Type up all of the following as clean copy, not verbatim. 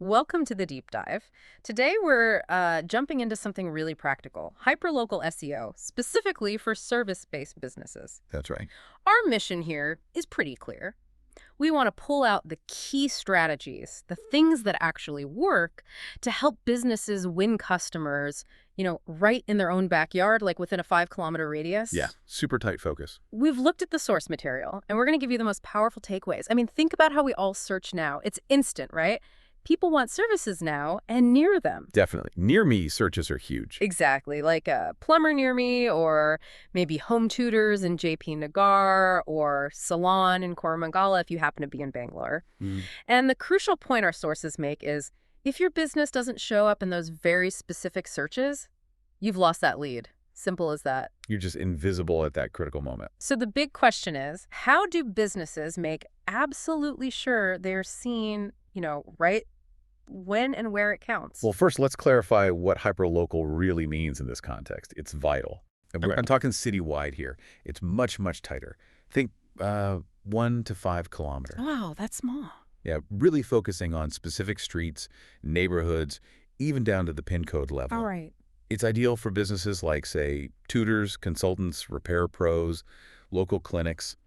Welcome to the deep dive. Today we're jumping into something really practical, hyperlocal SEO, specifically for service-based businesses. That's right. Our mission here is pretty clear. We want to pull out the key strategies, the things that actually work to help businesses win customers, right in their own backyard, like within a 5-kilometer radius. Yeah, super tight focus. We've looked at the source material, and we're going to give you the most powerful takeaways. I mean, think about how we all search now. It's instant, right? People want services now and near them. Definitely. Near me searches are huge. Exactly, like a plumber near me, or maybe home tutors in JP Nagar, or salon in Koramangala if you happen to be in Bangalore. And the crucial point our sources make is, if your business doesn't show up in those very specific searches, you've lost that lead. Simple as that. You're just invisible at that critical moment. So the big question is, how do businesses make absolutely sure they're seen, right when and where it counts? Well, first, let's clarify what hyperlocal really means in this context. It's vital. And I'm talking citywide here. It's much, much tighter. Think 1 to 5 kilometers. Wow, that's small. Yeah, really focusing on specific streets, neighborhoods, even down to the PIN code level. All right. It's ideal for businesses like, say, tutors, consultants, repair pros, local clinics,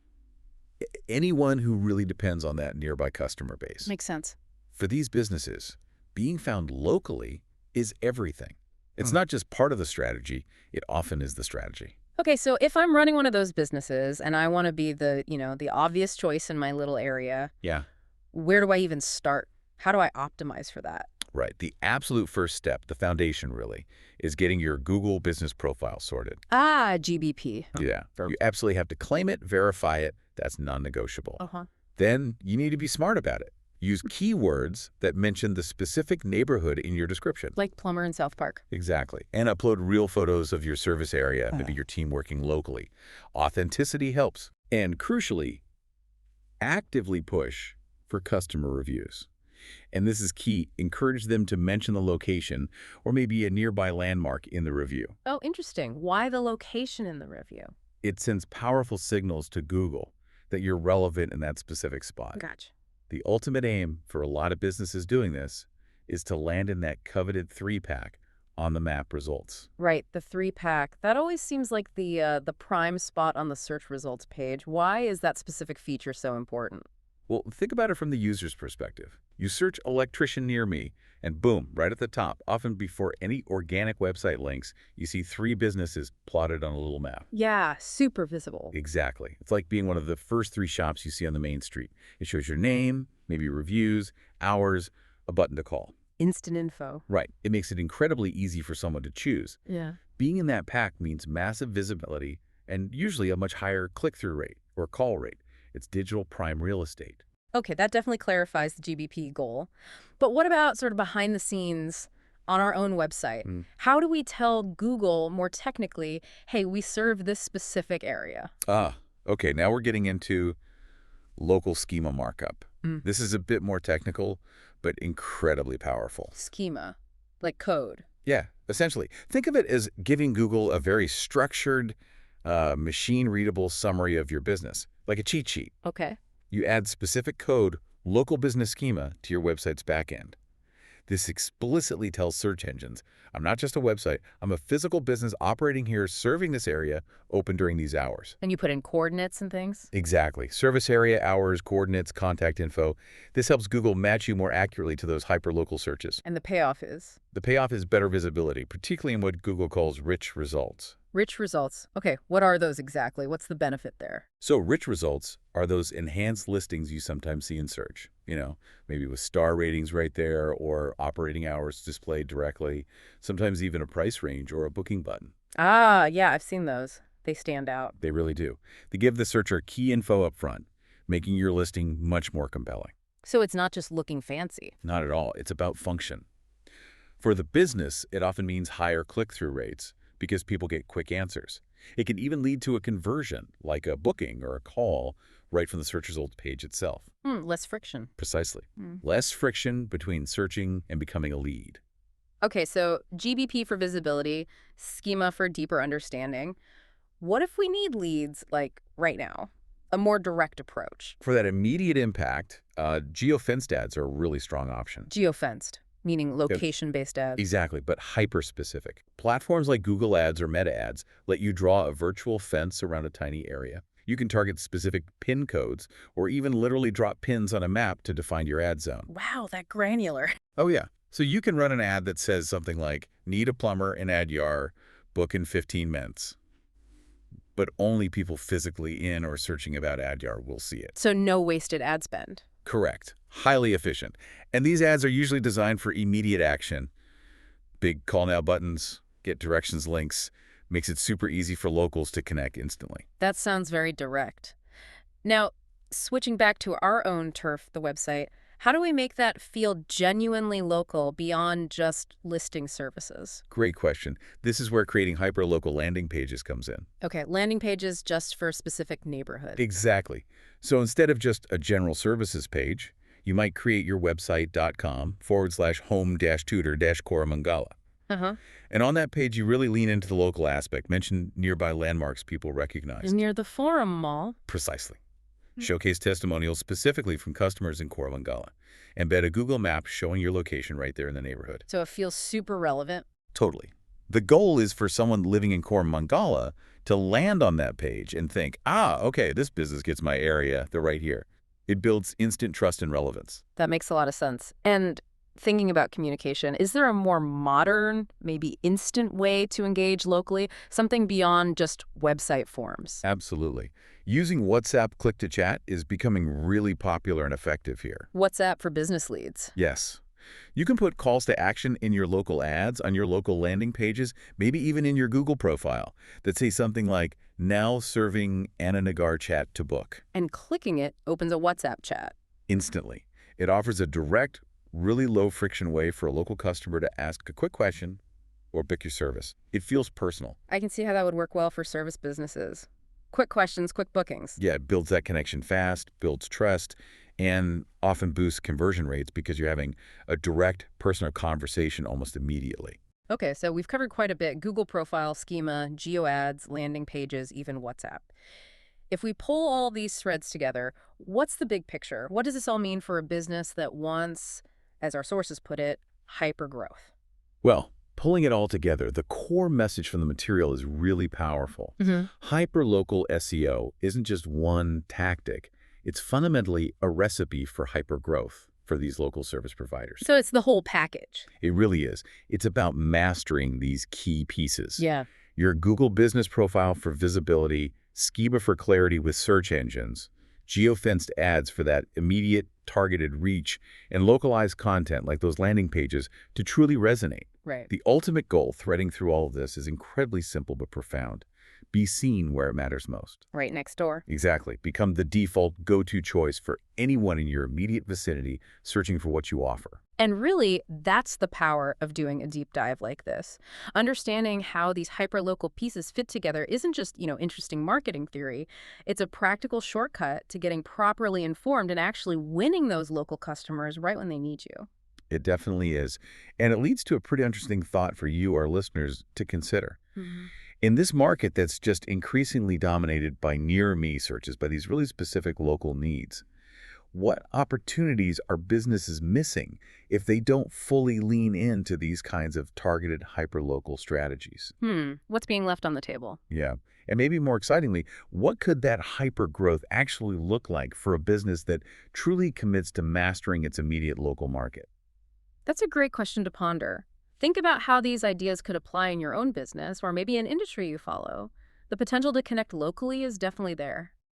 anyone who really depends on that nearby customer base. Makes sense. For these businesses, being found locally is everything. It's not just part of the strategy, it often is the strategy. Okay, so if I'm running one of those businesses and I want to be the obvious choice in my little area, Yeah, where do I even start? How do I optimize for that? right. The absolute first step, the foundation really, is getting your Google business profile sorted. GBP. Yeah, you absolutely have to claim it, verify it. That's non-negotiable. Uh-huh. Then you need to be smart about it. Use keywords that mention the specific neighborhood in your description. Like plumber in South Park. Exactly. And upload real photos of your service area, maybe your team working locally. Authenticity helps. And crucially, actively push for customer reviews. And this is key. Encourage them to mention the location or maybe a nearby landmark in the review. Oh, interesting. Why the location in the review? It sends powerful signals to Google that you're relevant in that specific spot. Gotcha. The ultimate aim for a lot of businesses doing this is to land in that coveted 3-pack on the map results. Right, the 3-pack. That always seems like the prime spot on the search results page. Why is that specific feature so important? Well, think about it from the user's perspective. You search electrician near me, and boom, right at the top, often before any organic website links, you see 3 businesses plotted on a little map. Yeah, super visible. Exactly. It's like being one of the first 3 shops you see on the main street. It shows your name, maybe reviews, hours, a button to call. Instant info. Right. It makes it incredibly easy for someone to choose. Yeah. Being in that pack means massive visibility and usually a much higher click-through rate or call rate. It's digital prime real estate. Okay, that definitely clarifies the GBP goal. But what about sort of behind the scenes on our own website? How do we tell Google more technically, hey, we serve this specific area? Okay. Now we're getting into local schema markup. This is a bit more technical, but incredibly powerful. Schema, like code. Yeah, essentially. Think of it as giving Google a very structured, machine-readable summary of your business, like a cheat sheet. Okay. You add specific code, local business schema, to your website's backend. This explicitly tells search engines, I'm not just a website, I'm a physical business operating here, serving this area, open during these hours. And you put in coordinates and things? Exactly. Service area, hours, coordinates, contact info. This helps Google match you more accurately to those hyperlocal searches. And the payoff is? The payoff is better visibility, particularly in what Google calls rich results. Rich results. Okay, what are those exactly? What's the benefit there? So rich results are those enhanced listings you sometimes see in search, maybe with star ratings right there or operating hours displayed directly, sometimes even a price range or a booking button. Yeah, I've seen those. They stand out. They really do. They give the searcher key info up front, making your listing much more compelling. So it's not just looking fancy. Not at all. It's about function. For the business, it often means higher click-through rates because people get quick answers. It can even lead to a conversion, like a booking or a call, right from the search results page itself. Less friction. Precisely. Less friction between searching and becoming a lead. Okay, so GBP for visibility, schema for deeper understanding. What if we need leads, like, right now? A more direct approach. For that immediate impact, geofenced ads are a really strong option. Geofenced, meaning Yep. location-based ads. Exactly, but hyper-specific. Platforms like Google Ads or Meta Ads let you draw a virtual fence around a tiny area. You can target specific pin codes or even literally drop pins on a map to define your ad zone. Wow, that granular. Oh, yeah. So you can run an ad that says something like, need a plumber in Adyar, book in 15 minutes. But only people physically in or searching about Adyar will see it. So no wasted ad spend. Correct. Highly efficient. And these ads are usually designed for immediate action. Big call now buttons, get directions links, makes it super easy for locals to connect instantly. That sounds very direct. Now, switching back to our own turf, the website, how do we make that feel genuinely local beyond just listing services? Great question. This is where creating hyperlocal landing pages comes in. Okay, landing pages just for a specific neighborhood. Exactly. So instead of just a general services page, you might create your website.com/home-tutor-Koramangala. Uh-huh. And on that page, you really lean into the local aspect, mention nearby landmarks people recognize. Near the Forum Mall. Precisely. Showcase testimonials specifically from customers in Koramangala. Embed a Google map showing your location right there in the neighborhood. So it feels super relevant. Totally. The goal is for someone living in Koramangala to land on that page and think, okay, this business gets my area. They're right here. It builds instant trust and relevance. That makes a lot of sense. And thinking about communication, is there a more modern, maybe instant way to engage locally? Something beyond just website forms? Absolutely. Using WhatsApp click-to-chat is becoming really popular and effective here. WhatsApp for business leads. Yes. You can put calls to action in your local ads, on your local landing pages, maybe even in your Google profile that say something like, now serving Anna Nagar chat to book. And clicking it opens a WhatsApp chat. Instantly. It offers a direct, really low-friction way for a local customer to ask a quick question or book your service. It feels personal. I can see how that would work well for service businesses. Quick questions, quick bookings. Yeah, it builds that connection fast, builds trust, and often boosts conversion rates because you're having a direct personal conversation almost immediately. Okay, so we've covered quite a bit. Google profile, schema, geo ads, landing pages, even WhatsApp. If we pull all these threads together, what's the big picture? What does this all mean for a business that wants, as our sources put it, hypergrowth? Well, pulling it all together, the core message from the material is really powerful. Hyperlocal SEO isn't just one tactic. It's fundamentally a recipe for hypergrowth for these local service providers. So it's the whole package. It really is. It's about mastering these key pieces. Yeah. Your Google business profile for visibility, schema for clarity with search engines, geofenced ads for that immediate targeted reach, and localized content like those landing pages to truly resonate. Right. The ultimate goal threading through all of this is incredibly simple but profound. Be seen where it matters most. Right next door. Exactly. Become the default go-to choice for anyone in your immediate vicinity searching for what you offer. And really, that's the power of doing a deep dive like this. Understanding how these hyperlocal pieces fit together isn't just, interesting marketing theory. It's a practical shortcut to getting properly informed and actually winning those local customers right when they need you. It definitely is. And it leads to a pretty interesting thought for you, our listeners, to consider. In this market that's just increasingly dominated by near-me searches, by these really specific local needs, what opportunities are businesses missing if they don't fully lean into these kinds of targeted hyperlocal strategies? What's being left on the table? Yeah. And maybe more excitingly, what could that hypergrowth actually look like for a business that truly commits to mastering its immediate local market? That's a great question to ponder. Think about how these ideas could apply in your own business or maybe an industry you follow. The potential to connect locally is definitely there.